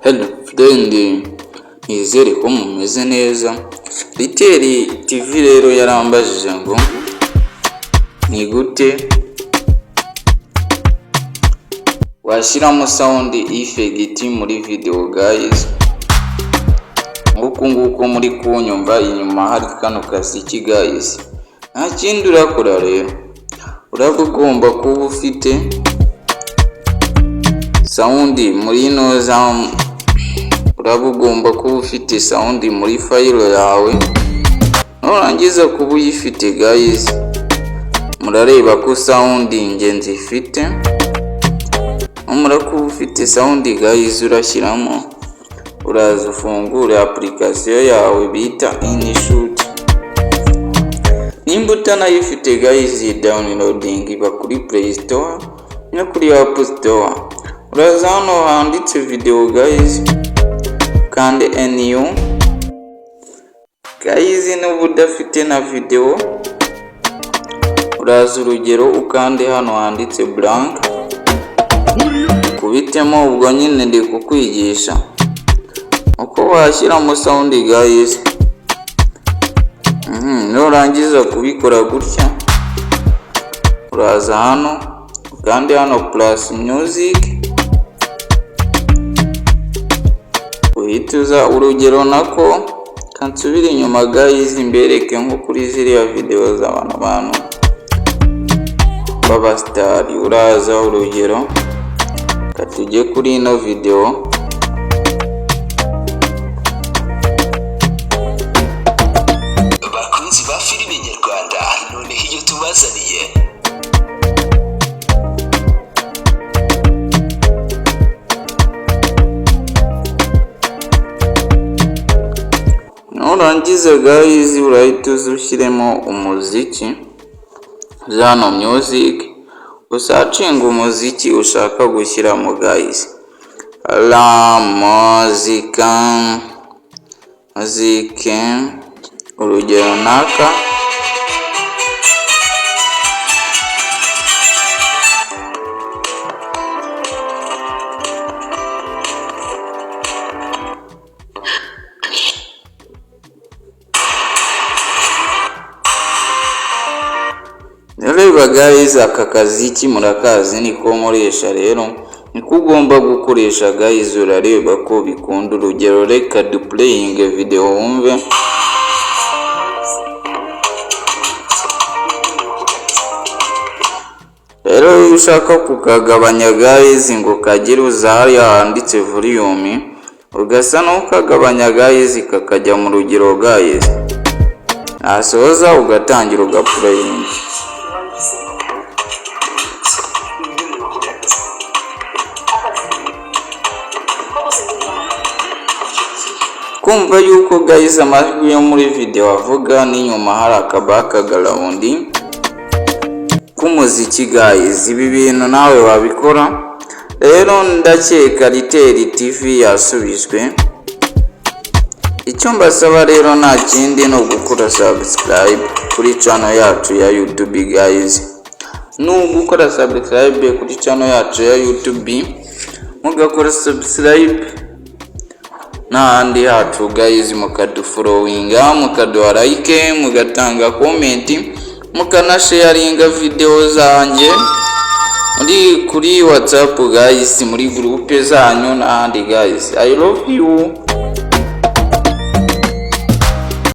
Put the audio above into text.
Hello friend, nizere ko mumeze neza. Literi TV rero yarambajije ngo ni gute washyiramo sound effect muri video guys. Nguko muri kunyumva inyuma hari kano kasiki guys. Nta kindi urakora rero, uragomba kuba ufite sound muri noza, uragomba kuba ufite sound muri file yawe. Nurangiza kuba uyifite guys, murareba ko sound ingenzi ifite. Kuba ufite sound guys, urashyiramo, uraza ufungure application yawe bita InShoot. Nimba utanayifite guys, downloading iba kuri Play Store no kuri App Store. Uraza hano handitse video guys, kandi NU guys. N'ubu udafite na video, uraza urugero ukande hano handitse blank, kubitemo. Ubwo nyine ndi kukwigisha uko washyiramo sound guys. Nurangiza kubikora gutya, uraza hano ukande hano plus music, uhituza urugero nako kansubira inyuma guys, mbereke nko kuri ziriya video z'abantu baba star. Uraza urugero katujye kuri ino video, bakunzi ba filime nyarwanda, none iyo tubazaniye nurangiza guys, urahita ushyiremo umuziki, zano music, usacinga umuziki ushaka gushyiramo guys. La muzike urugero naka, reba guys, aka kaziki murakazi niko nkoresha rero, niko ugomba gukoresha guys. Urareba ko bikunda. Urugero reka duplaying video wumve. Rero iyo ushaka kukagabanya guys ngo kagire, uza hariya handitse volume, ugasa n'ukagabanya guys kakajya mu rugero guys. Nasoza ugatangira ugaplaying. Kumva yuko guys amajwi yo muri video avuga, n'inyuma hari akabakagarawundi k'umuziki guys. Ibi bintu nawe wabikora rero, ndakeka Literi TV yasubijwe. Icyo mbasaba rero nta kindi no gukora subscribe kuri channel yacu ya YouTube guys. Gukora subscribe kuri channel yacu ya YouTube, mugakora subscribe n'ahandi hacu guys, mukadufollowinga, mukaduha like, mugatanga comment, mukanasharinga video zanjye kuri WhatsApp guys, muri groupe zanyu n'ahandi guys. I love you.